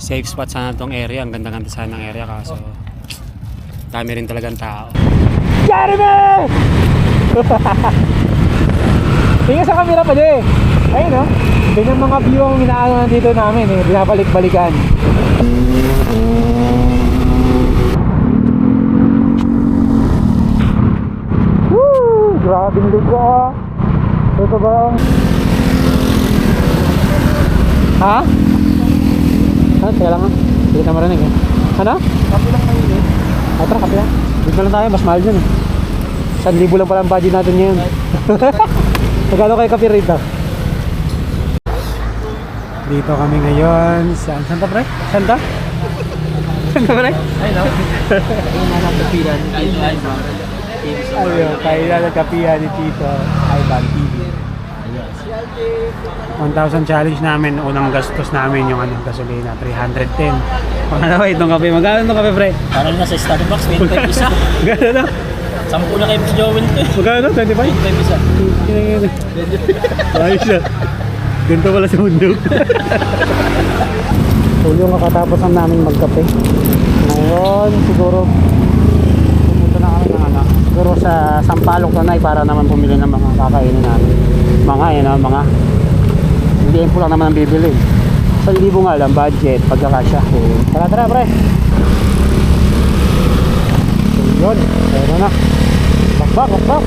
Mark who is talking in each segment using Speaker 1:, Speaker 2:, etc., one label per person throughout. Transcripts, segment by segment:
Speaker 1: safe spot sana tong area. Ang ganda-ganda sana ng area kaso dami rin talagang tao. Jeremy! Tingnan sa camera pa din. Ayun no? Ganyan mga view ang inaano dito namin eh. Binabalik-balikan. Woo! Grabing lugar. Ito ba? Ha? Ah, teka lang ha. Hindi ka marinig eh. Ano? Kapi lang kayo eh. Tara, kapi lang. Dito lang tayo, mas mahal dyan eh. 1,000 lang pala ang budget natin ngayon. Magkano kayo kapi rito? Dito kami ngayon sa... Saan ta, pre? Saan ta? Saan ta, pre? Ay, no? Ayun na nagkapihan ni Tito Ivan. Ayun, tayo na nagkapihan ni Tito Ivan TV. 1,000 challenge namin. Unang gastos namin yung gasolina, 310. Pangalawa itong kape. Magkano itong kape, pre?
Speaker 2: Parang nasa Starbucks, 25 isa.
Speaker 1: Gano'n na?
Speaker 2: 10 na kayo si Joel to eh.
Speaker 1: Magkano? 25?
Speaker 2: 25 isa.
Speaker 1: Ayos na. Ganito pala sa mundo. So yung kakatapos na namin magkape. Ngayon siguro pumunta na kami ng siguro sa Sampaloc Tanay para naman bumili ng mga kakainin namin. Mga yan mga hindi po lang naman ang bibili. 1,000 nga lang budget pagkakasya. Tara tara pre. So yun, ayun na. Bakbak.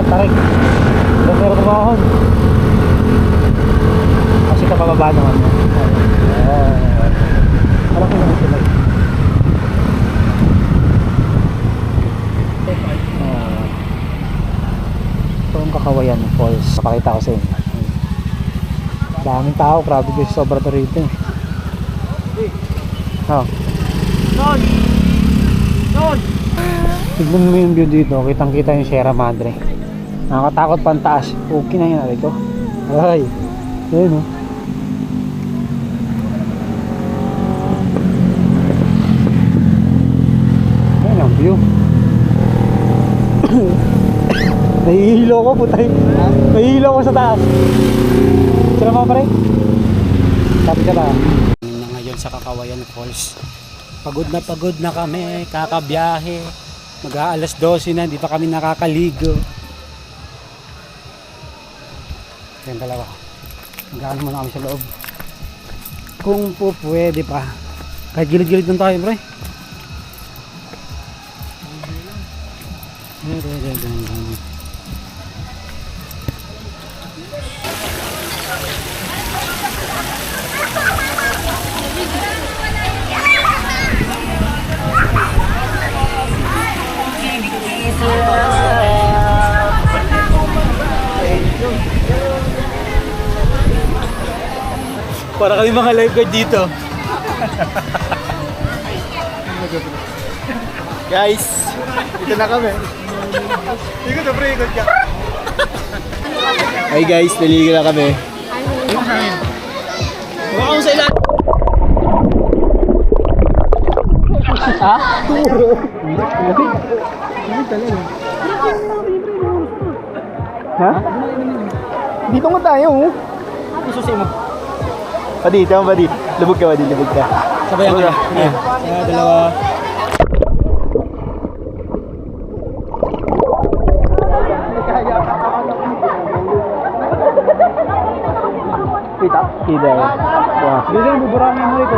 Speaker 1: Tarik. Pero tumahon. Kasi kapababa naman. Parang ko naman sila. Ito ang Kakawayan Falls. Pakita ko sa inyo. Daming tao. Crowded kasi sobra to rito. Oh. Don! Tignan mo yung view dito. Kitang kita yung Sierra Madre. Nakakatakot pa ang taas. Okay na yun natin ito. Ay, yun o. Ayan ang view. Nahihilo ko putay. Nahihilo ko sa taas. Sira mo pare? Sabi ka ba? Ngayon sa Kakawayan Falls. Pagod na kami. Kakabiyahe. Mag-aalas 12 na. Hindi pa kami nakakaligo. Yan dalawa. Magkano muna kami sa loob. Kung po pwede pa. Kahit gilid-gilid lang tayo, pre. Para kami mga lifeguard dito.
Speaker 2: Guys, dito na kami.
Speaker 1: Ikot na pre, ikot ka.
Speaker 2: Hi guys, naligo na kami. Huwag akong sa ilan. Ha? Turo.
Speaker 1: Ha? Dito nga tayo.
Speaker 2: Isusin mo.
Speaker 1: Padi, tama padi. Lubog ka, padi, lubog ka.
Speaker 2: Sabayan ka.
Speaker 1: Ayan.
Speaker 2: Dalawa.
Speaker 1: Kita. Wow. Hindi siya buburangin mo ito.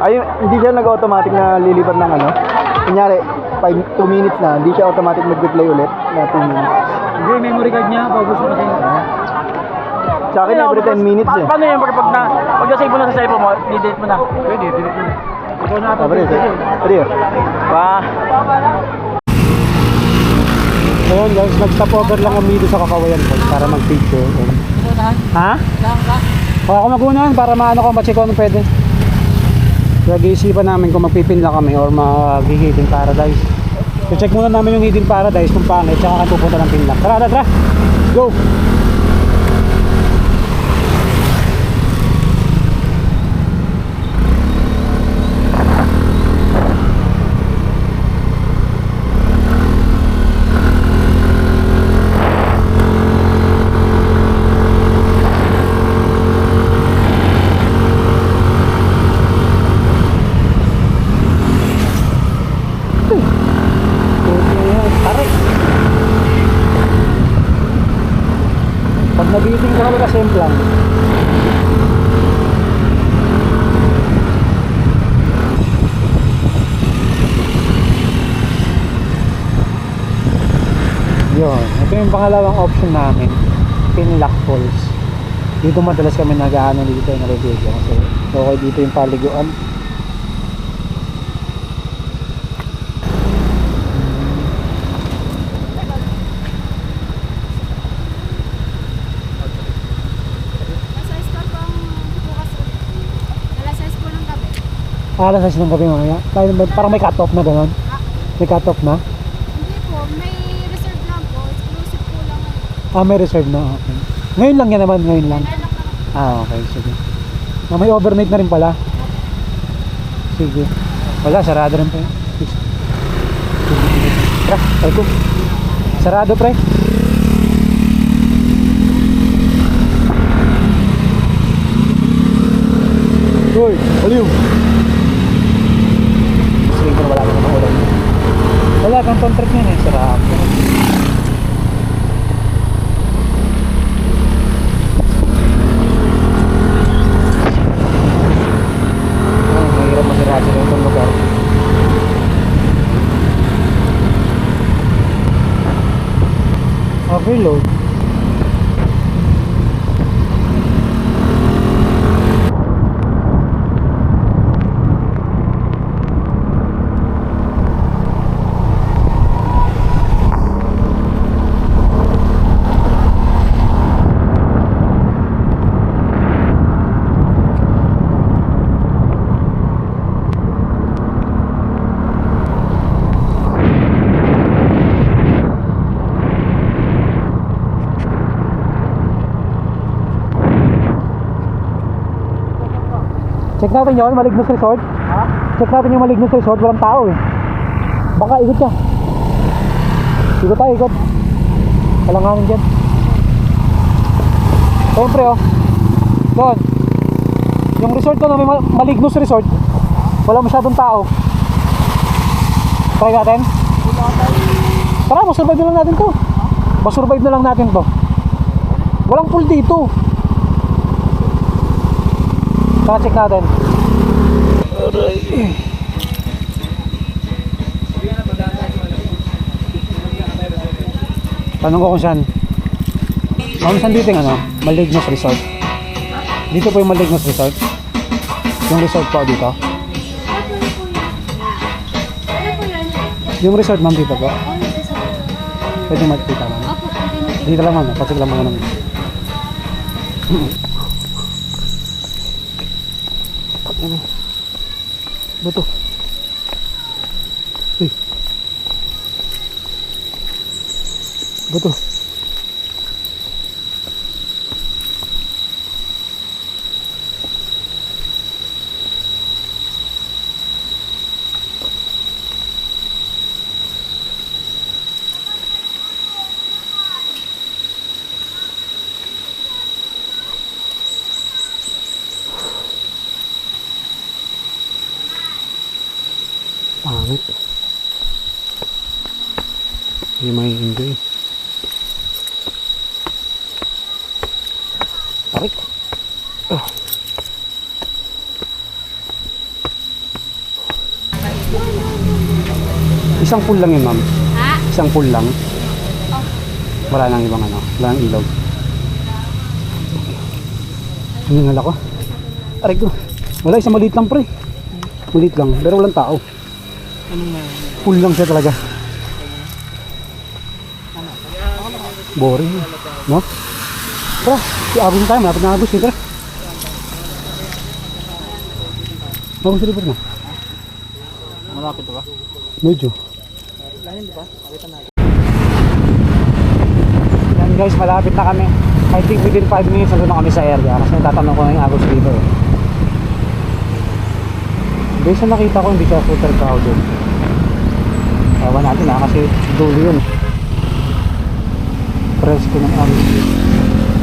Speaker 1: Ay, hindi siya nag-automatic na lilipat ng Kunyari, 2 minutes na, hindi siya automatic mag-replay ulit na 2 minutes.
Speaker 2: Hindi, memory card niya. Paubos mo kasi.
Speaker 1: Sa akin, every 10 minutes eh.
Speaker 2: Paano yun? Pag nasave mo na sa cellphone mo, i-delete mo na.
Speaker 1: Pwede, delete mo na.
Speaker 2: Ikaw na ito.
Speaker 1: Pwede. Pa. Ayun guys, nag-stopover lang kami dito sa Kakawayan Falls para mag-picture. Ha? Ako magunahan para maano ko, ma-check ko anong pwede. Nag-iisipan namin kung magpipin lang kami or mag-hiding paradise. I-check muna namin yung Hidden Paradise kung pangit, tsaka kami pupunta ng Pinlock. Tara, tara, tara! Go! Tarik! Pag nabiting ko kami kasemplang. Yun, ito yung pangalawang option namin, Pinlock Falls. Dito madalas kami nag-aano dito na review kasi okay dito yung paliguan. Alas 6 ng gabi mamaya. Parang may cut-off na gano'n. May cut-off na?
Speaker 3: Hindi po, may reserve lang po. Exclusive po lang.
Speaker 1: Ah, may reserve na. Okay. Ngayon lang yan naman. Ngayon lang.
Speaker 3: Anak na.
Speaker 1: Ah, okay. Sige. Ah, may overnight na rin pala. Sige. Wala, sarado rin pa yun. Sige. Tara, try ko. Sarado, pre. Uy, aliw. Sige ko wala naman ulan. Wala kang contract niyan eh. Sarap. Ay, mahirap masirasi na itong lugar. Overload. Check natin yun, Malignos Resort. Ha? Check natin yung Malignos Resort, walang tao eh. Baka ikot ka. Ikot tayo, ikot. Kalanganin dyan. Siyempre oh. Doon. Yung resort ko na may Malignos Resort, wala masyadong tao. Try natin? Tara, masurvive na lang natin to. Masurvive na lang natin to. Walang pool dito. Tara, check natin. Aray. Tanong ko kung saan. Saan dito yung ano? Malignos Resort. Dito po yung Malignos Resort. Yung resort po dito. Yung resort ma'am dito po. Pwede makikita lang. Dito lang ma'am. Pacheck lang muna namin. Ano? Buto. Eh. Buto. Pangit. Hindi may enjoy. Tarik. Isang pool lang yun ma'am.
Speaker 3: Ha?
Speaker 1: Isang pool lang.
Speaker 3: Oh.
Speaker 1: Wala nang ibang ano. Wala nang ilog. Hiningal ako. Aray ko. Wala, isang maliit lang pre. Maliit lang. Pero walang tao. Pool lang siya talaga. Boring. No? Tara. Abos na tayo. Malapit na abos. Tara. Abos na libre na.
Speaker 2: Malapit ba?
Speaker 1: Medyo.
Speaker 2: Lahin, di ba? Pakita natin.
Speaker 1: Yan guys, malapit na kami. I think within 5 minutes nandun na kami sa area. Kasi natatanong ko na yung Agos River. Based sa nakita ko, hindi siya super crowded. Ewan natin ha, kasi dulo yun. Presko ng Agos River.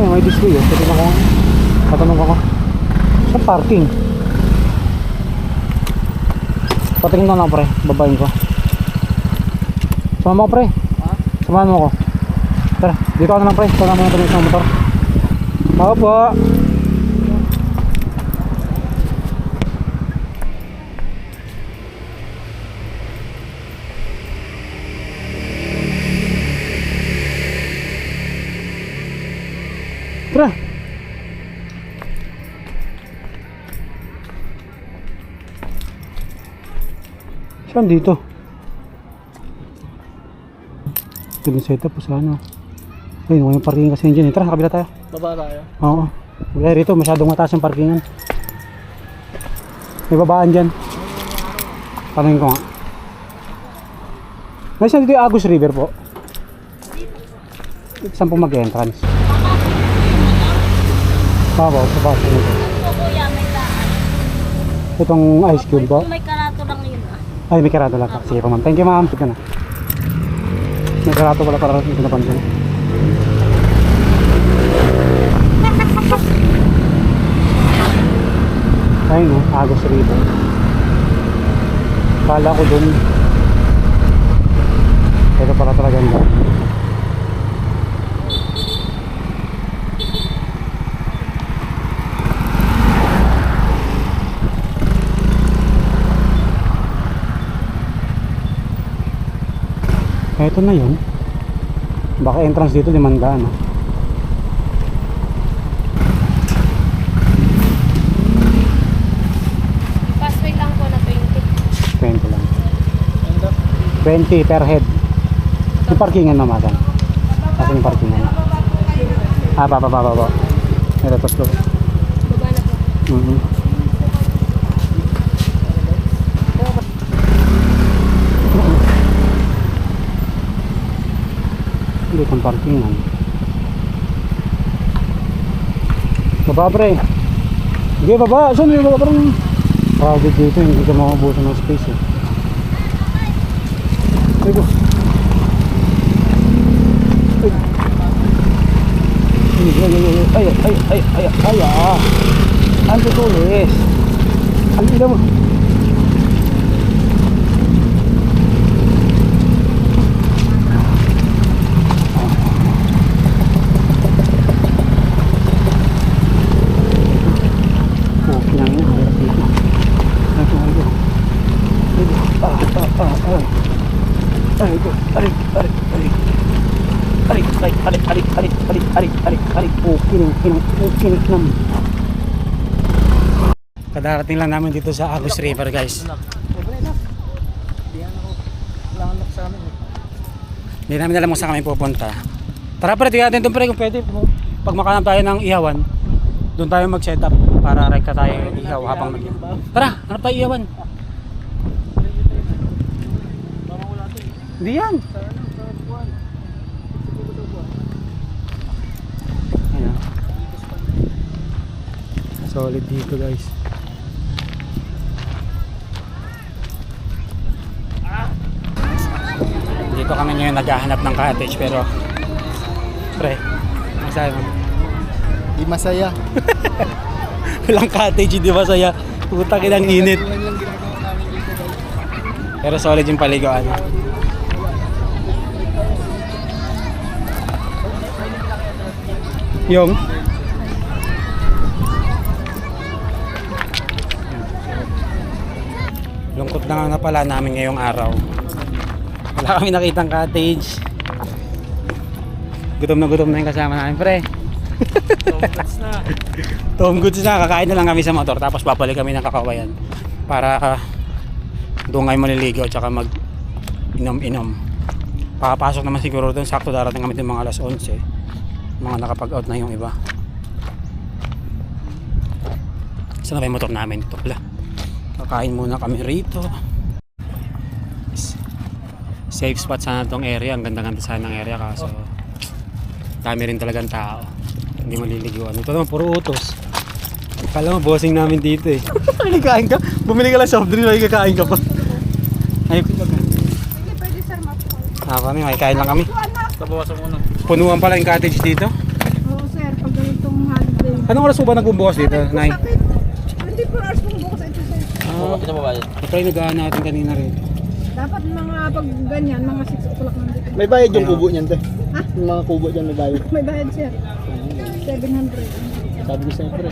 Speaker 1: Ay, may display yun. Pwede na kong tatanong ako. Sa parking. Patingin na lang pre, babayin ko. Sumama ko pre. Samahan mo ako. Tara, dito ka na lang pre. Ito na muna tumingin sa motor. Ako po. Tara. Saan dito? Ito yung setup po sa ano. Ayun, yung parking kasi yun dyan. Tara, kabila tayo.
Speaker 2: Baba tayo.
Speaker 1: Oo. Wala rito, masyadong mataas yung parkingan. May babaan dyan. Tanungin ko nga. Nasaan dito yung Agos River po? Saan po mag-entrance? Babaw, sa baso.
Speaker 3: Kuya, may daan.
Speaker 1: Itong ice cube po?
Speaker 3: May karato lang yun ah.
Speaker 1: Ay, may karato lang. Sige pa ma'am. Thank you ma'am. Sige na. May karato pala para hindi ko napansin. Ayun no, Agos River. Kala ko dun. Ito pala talaga ang daan. Ito na yun. Baka entrance dito 500 no?
Speaker 3: Passway lang po na 20.
Speaker 1: 20 lang. 20 per head. Yung parkingan mamasan. Kasi yung parkingan. Ah, baba. Ito, tapos ko.
Speaker 3: Baba na po.
Speaker 1: Hindi itong parkingan. Baba pre. Sige baba. Saan yung baba parang crowded dito. Hindi ka makabusan ng space eh. Ay ko. Ay ang tutulis. Ang ina mo. Kadarating lang namin dito sa Agos River guys. Hindi namin alam kung saan kami pupunta. Tara pre, tingnan natin doon pre kung pwede. Pag makahanap tayo ng ihawan, doon tayo mag set up para rekta tayo ihaw habang mag Tara, hanap tayo ihawan. Hindi yan. Ayan. Solid dito guys. Dito kami ngayon naghahanap ng cottage pero pre, masaya mo.
Speaker 2: Di masaya.
Speaker 1: Walang cottage, hindi masaya. Puta kinang init. Pero solid yung paliguan. Yung lungkot na nga pala namin ngayong araw. Wala kami nakitang cottage. Gutom na yung kasama namin pre. Tom goods na. Kakain na lang kami sa motor tapos babalik kami ng Kakawayan para doon ngayon maliligo at saka mag inom. Papasok naman siguro doon. Sakto darating kami ng mga alas 11. Mga nakapag-out na yung iba. Saan na ba yung motor namin? Ito pala. Kakain muna kami rito. safe spot sana tong area. Ang ganda-ganda sana ng area kaso dami rin talagang tao. Hindi maliliguan. Ito naman puro utos. Kala mo bossing namin dito eh. May kain ka? Bumili ka lang soft drink, may kakain ka pa. Ay,
Speaker 3: Hindi pwede sir mapol.
Speaker 1: may kain lang kami.
Speaker 2: Tabawasan muna.
Speaker 1: Punuan pala yung cottage dito.
Speaker 3: Oo sir, pag ganitong holiday.
Speaker 1: Anong oras po ba nagbubukas dito? 9?
Speaker 3: Sakit. 24 hours kung bukas ito sir.
Speaker 1: Try nagahan natin kanina rin.
Speaker 3: Dapat mga pag ganyan, mga 6 o'clock nandito.
Speaker 2: May bayad yung kubo niyan, te.
Speaker 3: Ha?
Speaker 2: Yung mga kubo dyan may bayad.
Speaker 3: May bayad sir. 700.
Speaker 2: Sabi ko sa'yo, pre.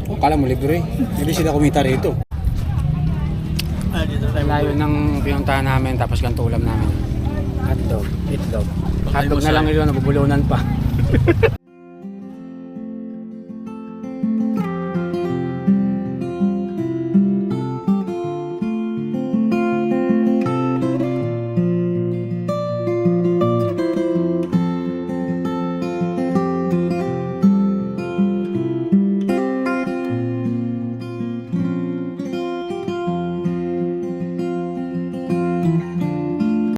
Speaker 1: Oh, kala mo libre. Hindi sila kumita rito. Layo ng pinuntahan namin tapos ganito ulam namin. Hotdog, itlog. Hotdog na lang ito, nabubulunan pa.